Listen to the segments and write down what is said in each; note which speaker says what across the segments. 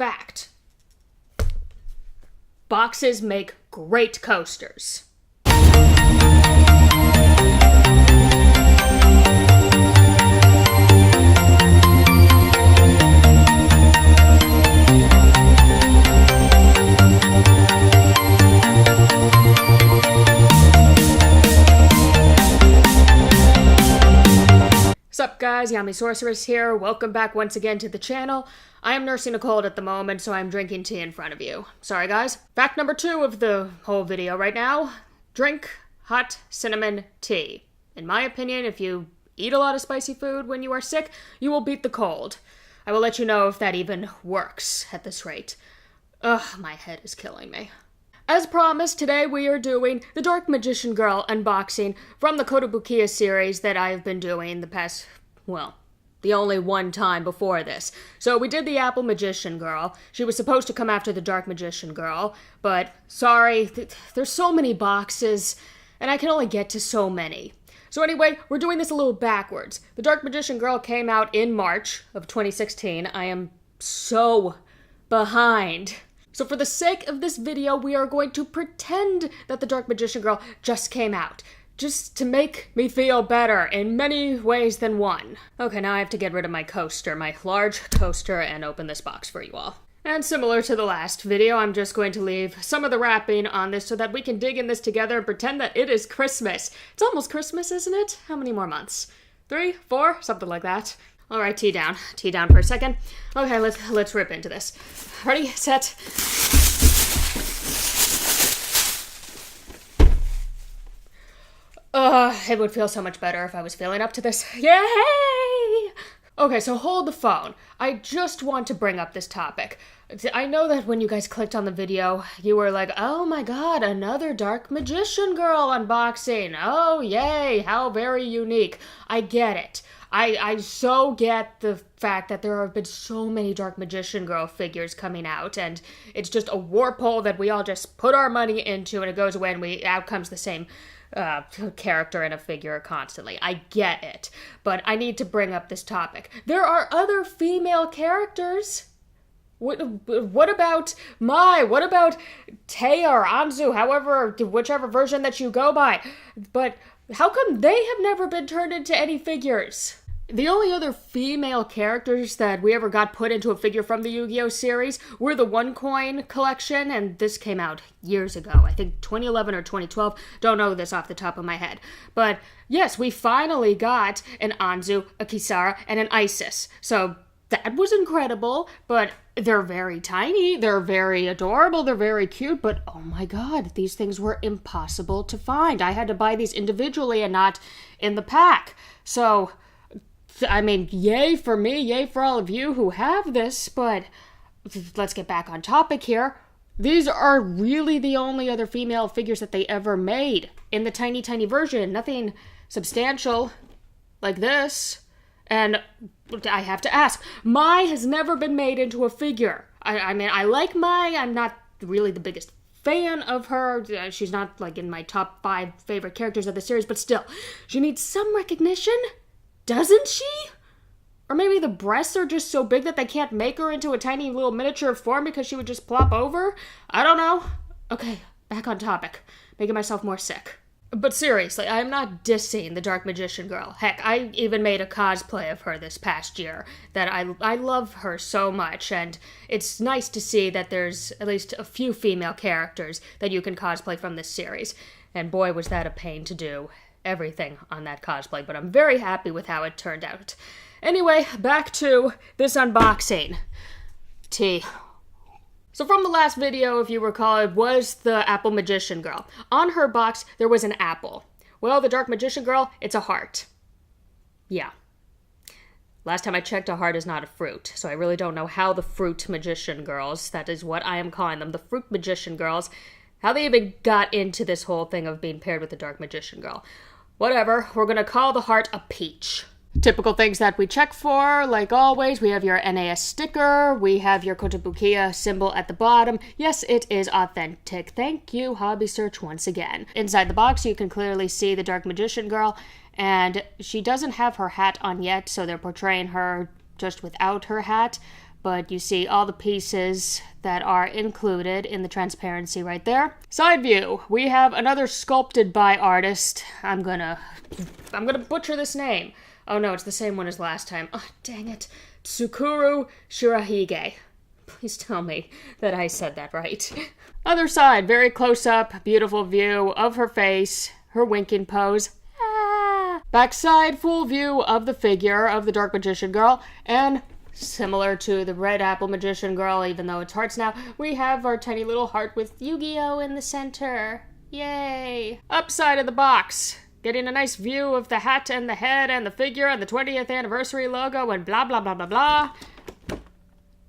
Speaker 1: fact. Boxes make great coasters. What's up guys, Yami Sorceress here. Welcome back once again to the channel. I am nursing a cold at the moment, so I'm drinking tea in front of you. Sorry guys. Fact number 2 of the whole video right now. Drink hot cinnamon tea. In my opinion, if you eat a lot of spicy food when you are sick, you will beat the cold. I will let you know if that even works at this rate. Ugh, my head is killing me. As promised, today we are doing the Dark Magician Girl unboxing from the Kotobukiya series that I have been doing the past, well, the only one time before this. So we did the Apple Magician Girl. She was supposed to come after the Dark Magician Girl, but sorry, there's so many boxes, and I can only get to so many. So anyway, we're doing this a little backwards. The Dark Magician Girl came out in March of 2016. I am so behind. So for the sake of this video, we are going to pretend that the Dark Magician Girl just came out. Just to make me feel better in many ways than one. Okay, now I have to get rid of my coaster, my large coaster, and open this box for you all. And similar to the last video, I'm just going to leave some of the wrapping on this so that we can dig in this together and pretend that it is Christmas. It's almost Christmas, isn't it? How many more months? 3, 4, something like that. All right, tea down for a second. Okay, let's rip into this. Ready, set. It would feel so much better if I was feeling up to this. Yay! Okay, so hold the phone. I just want to bring up this topic. I know that when you guys clicked on the video, you were like, oh my god, another Dark Magician Girl unboxing. Oh, yay, how very unique. I get it. I so get the fact that there have been so many Dark Magician Girl figures coming out, and it's just a warp hole that we all just put our money into, and it goes away, and out comes the same character in a figure constantly. I get it, but I need to bring up this topic. There are other female characters. What about Mai? What about Taya or Anzu, whichever version that you go by? But how come they have never been turned into any figures? The only other female characters that we ever got put into a figure from the Yu-Gi-Oh! Series were the One Coin collection, and this came out years ago. I think 2011 or 2012. Don't know this off the top of my head. But yes, we finally got an Anzu, a Kisara, and an Isis. So that was incredible, but they're very tiny, they're very adorable, they're very cute, but oh my god, these things were impossible to find. I had to buy these individually and not in the pack. So I mean, yay for me, yay for all of you who have this, but let's get back on topic here. These are really the only other female figures that they ever made in the tiny, tiny version. Nothing substantial like this. And I have to ask, Mai has never been made into a figure. I mean, I like Mai. I'm not really the biggest fan of her. She's not like in my top 5 favorite characters of the series, but still, she needs some recognition. Doesn't she? Or maybe the breasts are just so big that they can't make her into a tiny little miniature form because she would just plop over? I don't know. Okay, back on topic. Making myself more sick. But seriously, I'm not dissing the Dark Magician Girl. Heck, I even made a cosplay of her this past year. That I love her so much, and it's nice to see that there's at least a few female characters that you can cosplay from this series. And boy, was that a pain to do. Everything on that cosplay, but I'm very happy with how it turned out. Anyway, back to this unboxing. Tea. So from the last video, if you recall, it was the Apple Magician Girl. On her box, there was an apple. Well, the Dark Magician Girl, it's a heart. Yeah. Last time I checked, a heart is not a fruit, so I really don't know how the Fruit Magician Girls, that is what I am calling them, the Fruit Magician Girls, how they even got into this whole thing of being paired with the Dark Magician Girl. Whatever, we're gonna call the heart a peach. Typical things that we check for, like always, we have your NAS sticker, we have your Kotobukiya symbol at the bottom. Yes, it is authentic. Thank you, Hobby Search, once again. Inside the box, you can clearly see the Dark Magician Girl, and she doesn't have her hat on yet, so they're portraying her just without her hat. but you see all the pieces that are included in the transparency right there. Side view, we have another sculpted by artist. I'm gonna butcher this name. Oh no, it's the same one as last time. Oh, dang it. Tsukuru Shirahige. Please tell me that I said that right. Other side, very close up, beautiful view of her face, her winking pose. Ah. Backside, full view of the figure of the Dark Magician Girl, and similar to the Red Apple Magician Girl, even though it's hearts now, we have our tiny little heart with Yu-Gi-Oh! In the center. Yay! Upside of the box, getting a nice view of the hat and the head and the figure and the 20th anniversary logo and blah blah blah blah blah.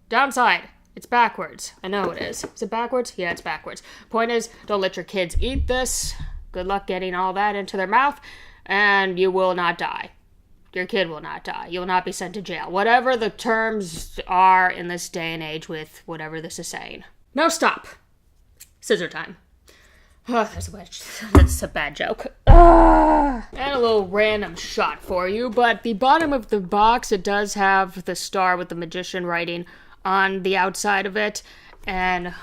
Speaker 1: Downside, it's backwards. I know it is. Is it backwards? Yeah, it's backwards. Point is, don't let your kids eat this. Good luck getting all that into their mouth, and you will not die. Your kid will not die. You will not be sent to jail. Whatever the terms are in this day and age with whatever this is saying. Now stop. Scissor time. Oh, that's a bad joke. And a little random shot for you, but the bottom of the box, it does have the star with the magician writing on the outside of it. And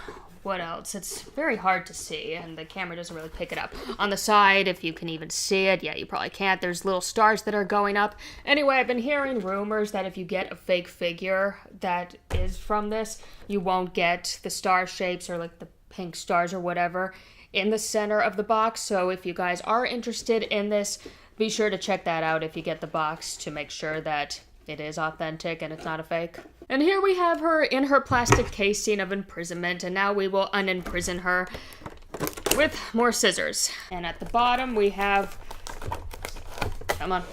Speaker 1: what else? It's very hard to see, and the camera doesn't really pick it up. On the side, if you can even see it, yeah, you probably can't. There's little stars that are going up. Anyway, I've been hearing rumors that if you get a fake figure that is from this, you won't get the star shapes or like the pink stars or whatever in the center of the box. So if you guys are interested in this, be sure to check that out if you get the box to make sure that it is authentic and it's not a fake. And here we have her in her plastic casing of imprisonment, and now we will unimprison her with more scissors. And at the bottom we have, come on,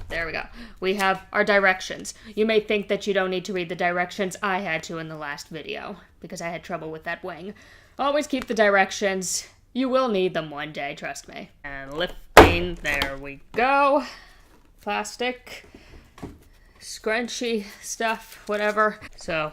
Speaker 1: there we go. We have our directions. You may think that you don't need to read the directions. I had to in the last video because I had trouble with that wing. Always keep the directions. You will need them one day, trust me. And lifting, there we go. Plastic, scrunchy stuff, whatever. So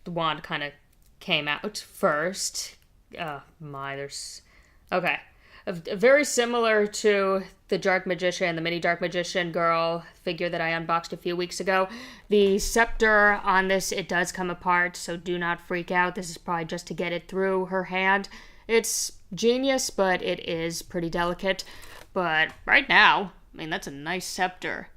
Speaker 1: the wand kind of came out first. Oh my, there's, okay. Very similar to the Dark Magician, the mini Dark Magician Girl figure that I unboxed a few weeks ago. The scepter on this, it does come apart, so do not freak out. This is probably just to get it through her hand. It's genius, but it is pretty delicate. But right now, I mean, that's a nice scepter.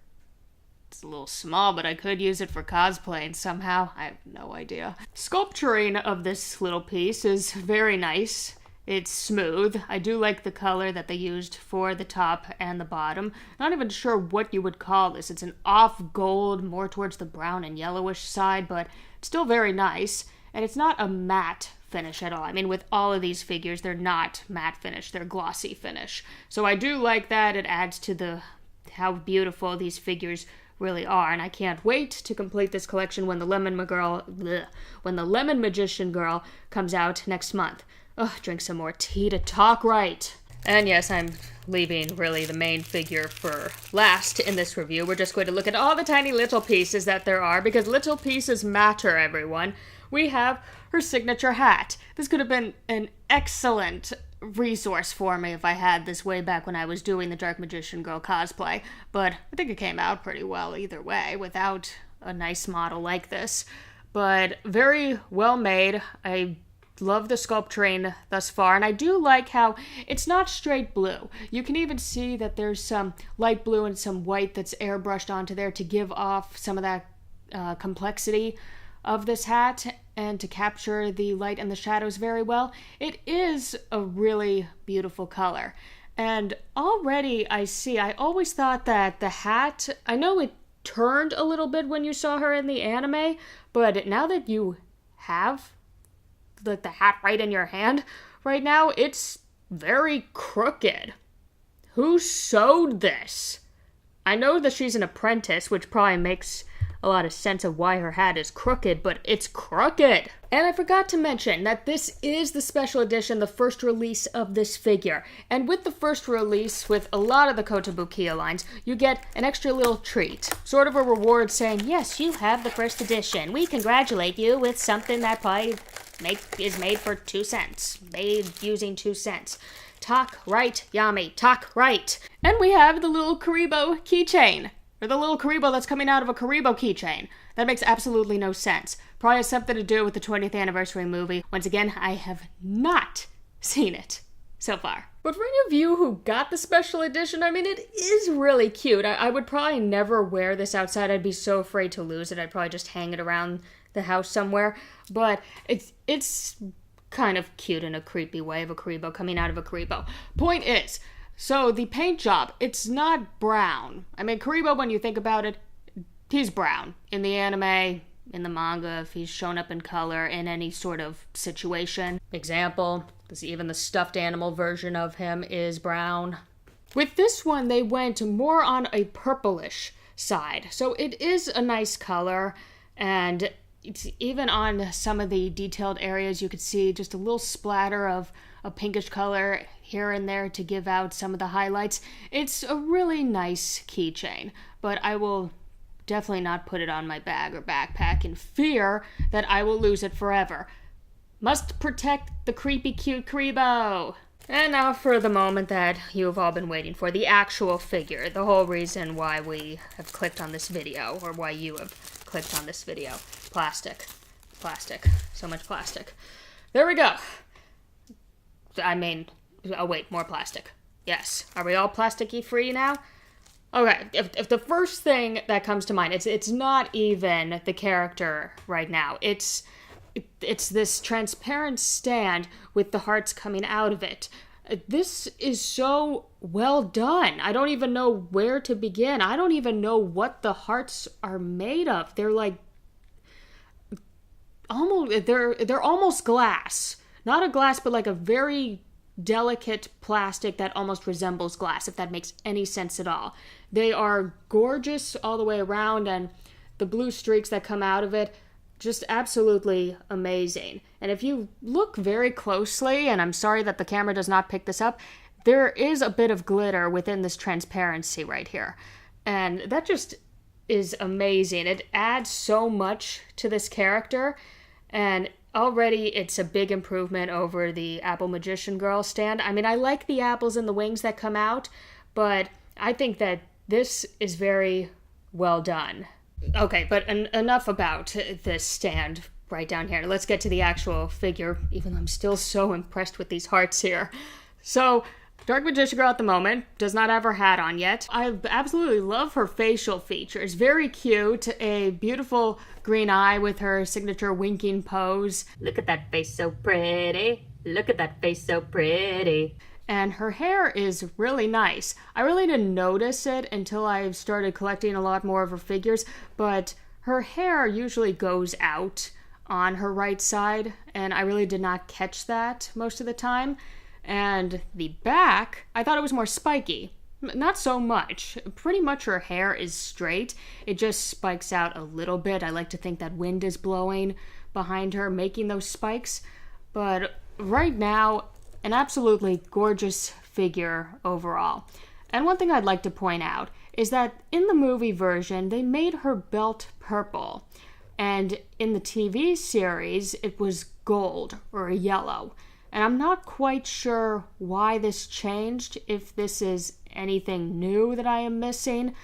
Speaker 1: It's a little small, but I could use it for cosplaying somehow. I have no idea. Sculpturing of this little piece is very nice. It's smooth. I do like the color that they used for the top and the bottom. Not even sure what you would call this. It's an off gold, more towards the brown and yellowish side, but it's still very nice. And it's not a matte finish at all. I mean, with all of these figures, they're not matte finish. They're glossy finish. So I do like that. It adds to how beautiful these figures really are, and I can't wait to complete this collection when the Lemon Magician Girl comes out next month. Ugh, drink some more tea to talk right. And yes, I'm leaving really the main figure for last in this review. We're just going to look at all the tiny little pieces that there are, because little pieces matter, everyone. We have her signature hat. This could have been an excellent resource for me if I had this way back when I was doing the Dark Magician Girl cosplay, but I think it came out pretty well either way without a nice model like this. But very well made. I love the sculpturing thus far, and I do like how it's not straight blue. You can even see that there's some light blue and some white that's airbrushed onto there to give off some of that complexity of this hat and to capture the light and the shadows very well. It is a really beautiful color. And already I always thought that the hat, I know it turned a little bit when you saw her in the anime, but now that you have the hat right in your hand right now, it's very crooked. Who sewed this? I know that she's an apprentice, which probably makes a lot of sense of why her hat is crooked, but it's crooked. And I forgot to mention that this is the special edition, the first release of this figure. And with the first release, with a lot of the Kotobukiya lines, you get an extra little treat. Sort of a reward saying, yes, you have the first edition. We congratulate you with something that probably is made for 2 cents. Made using 2 cents. Talk right, Yami, talk right. And we have the little Kuriboh keychain. Or the little Kuriboh that's coming out of a Kuriboh keychain. That makes absolutely no sense. Probably has something to do with the 20th anniversary movie. Once again, I have not seen it so far. But for any of you who got the special edition, I mean, it is really cute. I would probably never wear this outside. I'd be so afraid to lose it. I'd probably just hang it around the house somewhere. But it's kind of cute in a creepy way of a Kuriboh coming out of a Kuriboh. Point is, so the paint job, it's not brown. I mean, Kuriboh, when you think about it, he's brown. In the anime, in the manga, if he's shown up in color in any sort of situation. Example, even the stuffed animal version of him is brown. With this one, they went more on a purplish side. So it is a nice color, and it's even on some of the detailed areas, you could see just a little splatter of a pinkish color here and there to give out some of the highlights. It's a really nice keychain, but I will definitely not put it on my bag or backpack in fear that I will lose it forever. Must protect the creepy cute Kuriboh. And now for the moment that you've all been waiting for, the actual figure, the whole reason why we have clicked on this video, or why you have clicked on this video. Plastic. Plastic. So much plastic. There we go. I mean, oh wait, more plastic. Yes. Are we all plasticky free now? Okay, if the first thing that comes to mind, it's not even the character right now. It's this transparent stand with the hearts coming out of it. This is so well done. I don't even know where to begin. I don't even know what the hearts are made of. They're like they're almost glass. Not a glass, but like a very delicate plastic that almost resembles glass, if that makes any sense at all. They are gorgeous all the way around, and the blue streaks that come out of it, just absolutely amazing. And if you look very closely, and I'm sorry that the camera does not pick this up, there is a bit of glitter within this transparency right here. And that just is amazing. It adds so much to this character, and already it's a big improvement over the Apple Magician Girl stand. I mean, I like the apples and the wings that come out, but I think that this is very well done. Okay, but enough about this stand right down here. Let's get to the actual figure, even though I'm still so impressed with these hearts here. So, Dark Magician Girl at the moment does not have her hat on yet. I absolutely love her facial features. Very cute. A beautiful green eye with her signature winking pose. Look at that face, so pretty. Look at that face, so pretty. And her hair is really nice. I really didn't notice it until I started collecting a lot more of her figures, but her hair usually goes out on her right side, and I really did not catch that most of the time. And the back, I thought it was more spiky. Not so much. Pretty much her hair is straight. It just spikes out a little bit. I like to think that wind is blowing behind her, making those spikes. But right now, an absolutely gorgeous figure overall. And one thing I'd like to point out is that in the movie version, they made her belt purple. And in the TV series, it was gold or yellow. And I'm not quite sure why this changed, if this is anything new that I am missing.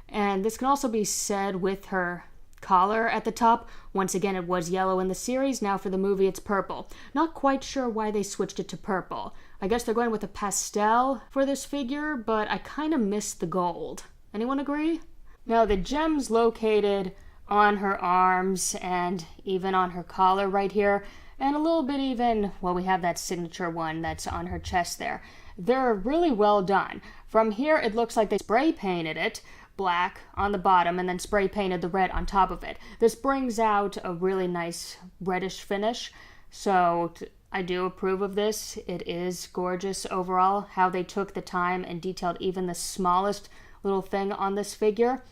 Speaker 1: And this can also be said with her collar at the top. Once again, it was yellow in the series. Now for the movie, it's purple. Not quite sure why they switched it to purple. I guess they're going with a pastel for this figure, but I kind of missed the gold. Anyone agree? Now the gems located on her arms and even on her collar right here, and a little bit even, well, we have that signature one that's on her chest there. They're really well done. From here, it looks like they spray painted it black on the bottom and then spray painted the red on top of it. This brings out a really nice reddish finish, so I do approve of this. It is gorgeous overall, how they took the time and detailed even the smallest little thing on this figure.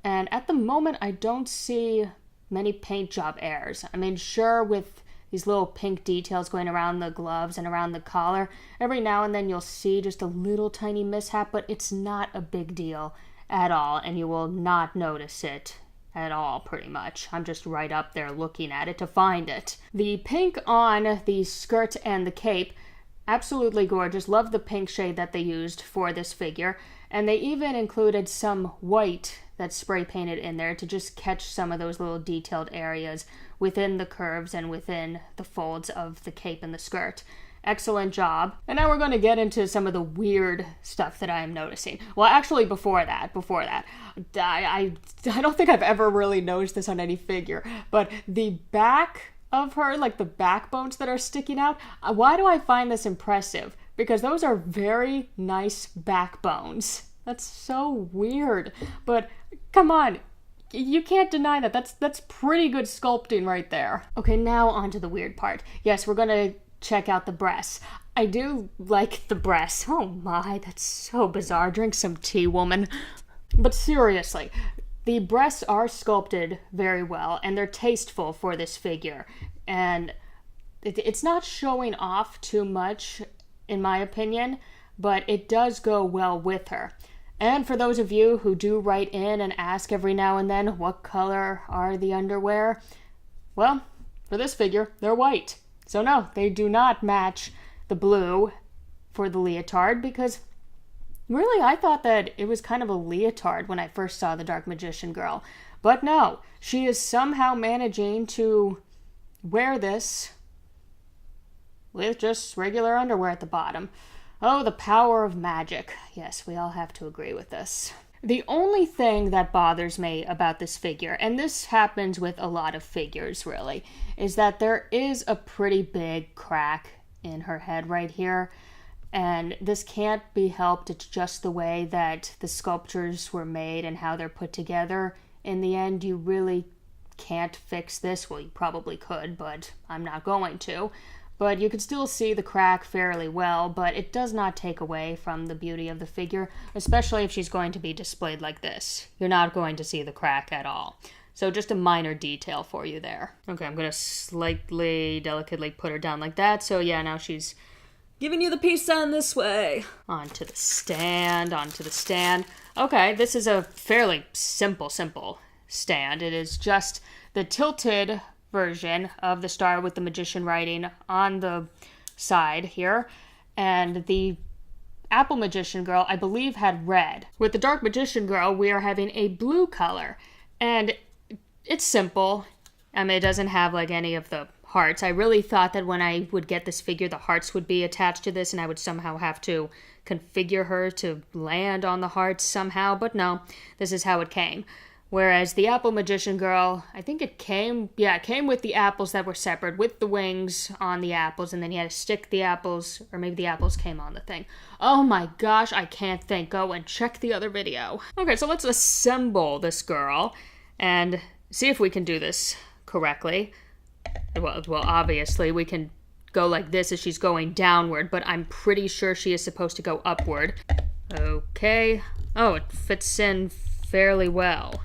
Speaker 1: And at the moment, I don't see many paint job errors. I mean, sure, with these little pink details going around the gloves and around the collar, every now and then you'll see just a little tiny mishap, but it's not a big deal at all, and you will not notice it at all, pretty much. I'm just right up there looking at it to find it. The pink on the skirt and the cape, absolutely gorgeous. Love the pink shade that they used for this figure, and they even included some white that's spray painted in there to just catch some of those little detailed areas within the curves and within the folds of the cape and the skirt. Excellent job. And now we're going to get into some of the weird stuff that I am noticing. Well, actually, before that, I don't think I've ever really noticed this on any figure, but the back of her, like the backbones that are sticking out, why do I find this impressive? Because those are very nice backbones. That's so weird. But come on, you can't deny that. That's pretty good sculpting right there. Okay, now on to the weird part. Yes, we're going to check out the breasts. I do like the breasts. Oh my, that's so bizarre. Drink some tea, woman. But seriously, the breasts are sculpted very well, and they're tasteful for this figure. And it's not showing off too much, in my opinion, but it does go well with her. And for those of you who do write in and ask every now and then, what color are the underwear? Well, for this figure, they're white. So no, they do not match the blue for the leotard, because really I thought that it was kind of a leotard when I first saw the Dark Magician Girl. But no, she is somehow managing to wear this with just regular underwear at the bottom. Oh, the power of magic. Yes, we all have to agree with this. The only thing that bothers me about this figure, and this happens with a lot of figures really, is that there is a pretty big crack in her head right here. And this can't be helped. It's just the way that the sculptures were made and how they're put together. In the end, you really can't fix this. Well, you probably could, but I'm not going to. But you can still see the crack fairly well, but it does not take away from the beauty of the figure, especially if she's going to be displayed like this. You're not going to see the crack at all. So just a minor detail for you there. Okay, I'm going to slightly, delicately put her down like that. So yeah, now she's giving you the peace sign this way. Onto the stand. Okay, this is a fairly simple stand. It is just the tilted version of the star with the magician writing on the side here, and the Apple Magician Girl, I believe, had red. With the Dark Magician Girl, we are having a blue color, and it's simple. I mean, it doesn't have like any of the hearts. I really thought that when I would get this figure, the hearts would be attached to this, and I would somehow have to configure her to land on the hearts somehow, but no, this is how it came. Whereas the Apple Magician Girl, I think it came with the apples that were separate, with the wings on the apples, and then you had to stick the apples, or maybe the apples came on the thing. Oh my gosh, I can't think. Go and check the other video. Okay, so let's assemble this girl and see if we can do this correctly. Well, obviously we can go like this as she's going downward, but I'm pretty sure she is supposed to go upward. Okay. Oh, it fits in fairly well.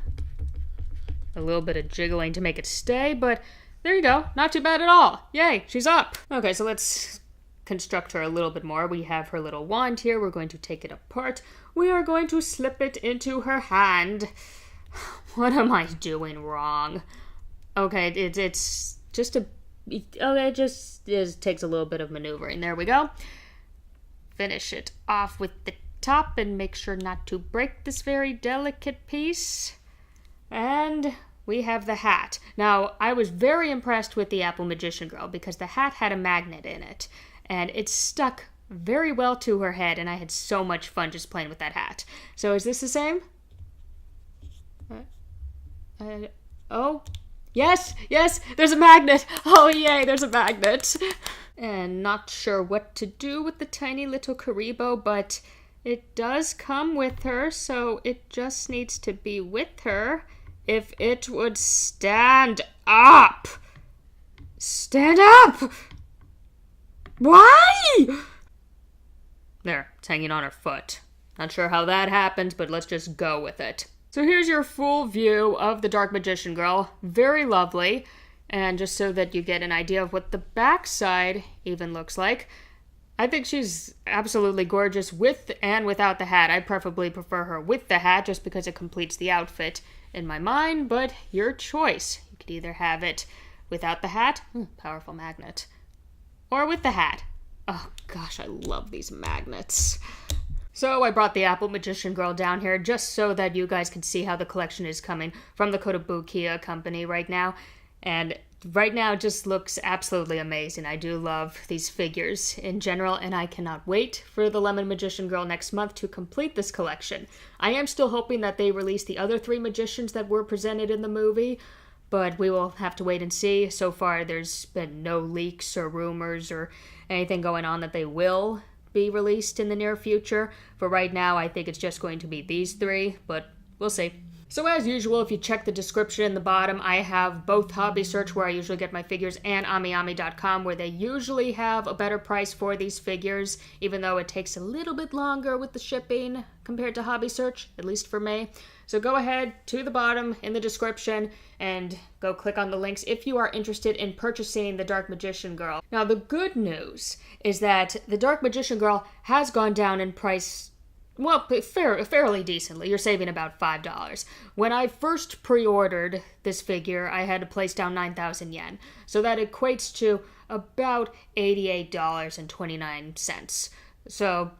Speaker 1: A little bit of jiggling to make it stay, but there you go. Not too bad at all. Yay, she's up. Okay, so let's construct her a little bit more. We have her little wand here. We're going to take it apart. We are going to slip it into her hand. What am I doing wrong? Okay, it's just a... Okay, it just takes a little bit of maneuvering. There we go. Finish it off with the top and make sure not to break this very delicate piece. And we have the hat. Now, I was very impressed with the Apple Magician Girl because the hat had a magnet in it, and it stuck very well to her head, and I had so much fun just playing with that hat. So is this the same? Oh, yes, there's a magnet. Oh, yay, there's a magnet. And not sure what to do with the tiny little Kuriboh, but it does come with her, so it just needs to be with her. If it would stand up. Stand up! Why? There, it's hanging on her foot. Not sure how that happened, but let's just go with it. So here's your full view of the Dark Magician Girl. Very lovely. And just so that you get an idea of what the backside even looks like, I think she's absolutely gorgeous with and without the hat. I preferably prefer her with the hat just because it completes the outfit in my mind, but your choice. You could either have it without the hat, powerful magnet, or with the hat. Oh gosh, I love these magnets. So I brought the Apple Magician Girl down here just so that you guys can see how the collection is coming from the Kotobukiya company right now. And right now it just looks absolutely amazing. I do love these figures in general, and I cannot wait for the Lemon Magician Girl next month to complete this collection. I am still hoping that they release the other 3 magicians that were presented in the movie, but we will have to wait and see. So far, there's been no leaks or rumors or anything going on that they will be released in the near future. For right now, I think it's just going to be these 3, but we'll see. So as usual, if you check the description in the bottom, I have both Hobby Search, where I usually get my figures, and AmiAmi.com, where they usually have a better price for these figures, even though it takes a little bit longer with the shipping compared to Hobby Search, at least for me. So go ahead to the bottom in the description and go click on the links if you are interested in purchasing the Dark Magician Girl. Now, the good news is that the Dark Magician Girl has gone down in price, well, fairly decently. You're saving about $5. When I first pre-ordered this figure, I had to place down 9,000 yen. So that equates to about $88.29. So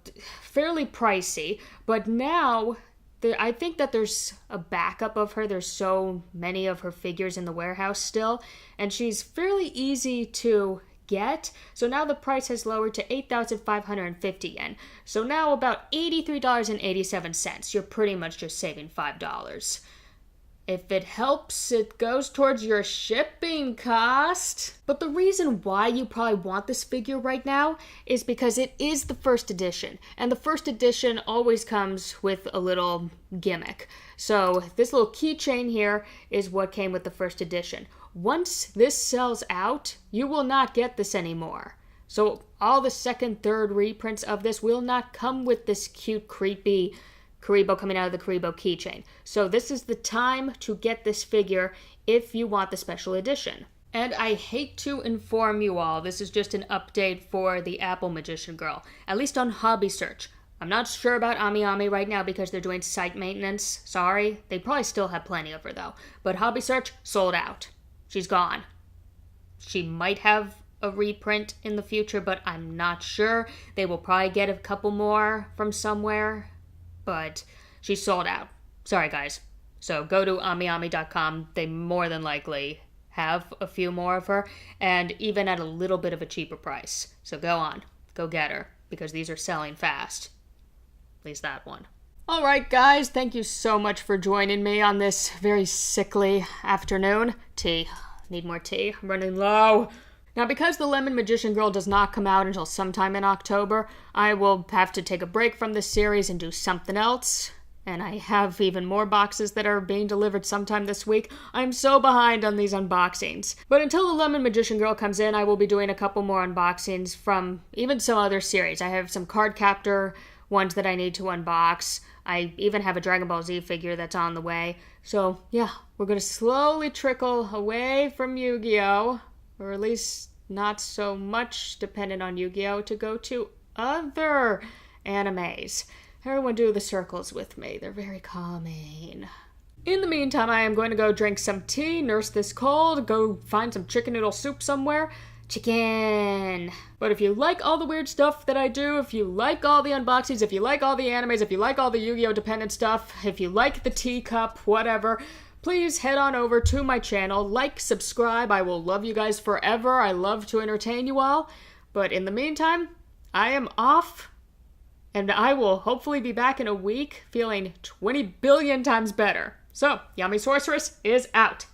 Speaker 1: fairly pricey. But now, I think that there's a backup of her. There's so many of her figures in the warehouse still. And she's fairly easy to get. So now the price has lowered to 8,550 yen. So now about $83.87. You're pretty much just saving $5. If it helps, it goes towards your shipping cost. But the reason why you probably want this figure right now is because it is the first edition. And the first edition always comes with a little gimmick. So this little keychain here is what came with the first edition. Once this sells out, you will not get this anymore. So all the second, third reprints of this will not come with this cute, creepy Kuriboh coming out of the Kuriboh keychain. So this is the time to get this figure if you want the special edition. And I hate to inform you all, this is just an update for the Apple Magician Girl, at least on Hobby Search. I'm not sure about AmiAmi right now because they're doing site maintenance. Sorry. They probably still have plenty of her though. But Hobby Search sold out. She's gone. She might have a reprint in the future, but I'm not sure. They will probably get a couple more from somewhere, but she's sold out. Sorry, guys. So go to AmiAmi.com. They more than likely have a few more of her, and even at a little bit of a cheaper price. So go on. Go get her, because these are selling fast. At least that one. Alright guys, thank you so much for joining me on this very sickly afternoon. Tea. Need more tea. I'm running low. Now, because the Lemon Magician Girl does not come out until sometime in October, I will have to take a break from this series and do something else. And I have even more boxes that are being delivered sometime this week. I'm so behind on these unboxings. But until the Lemon Magician Girl comes in, I will be doing a couple more unboxings from even some other series. I have some card captor ones that I need to unbox. I even have a Dragon Ball Z figure that's on the way. So, yeah, we're going to slowly trickle away from Yu-Gi-Oh! Or at least not so much dependent on Yu-Gi-Oh! To go to other animes. Everyone do the circles with me. They're very calming. In the meantime, I am going to go drink some tea, nurse this cold, go find some chicken noodle soup somewhere. Chicken! But if you like all the weird stuff that I do, if you like all the unboxings, if you like all the animes, if you like all the Yu-Gi-Oh! Dependent stuff, if you like the teacup, whatever, please head on over to my channel, like, subscribe. I will love you guys forever. I love to entertain you all. But in the meantime, I am off, and I will hopefully be back in a week feeling 20 billion times better. So, Yummy Sorceress is out.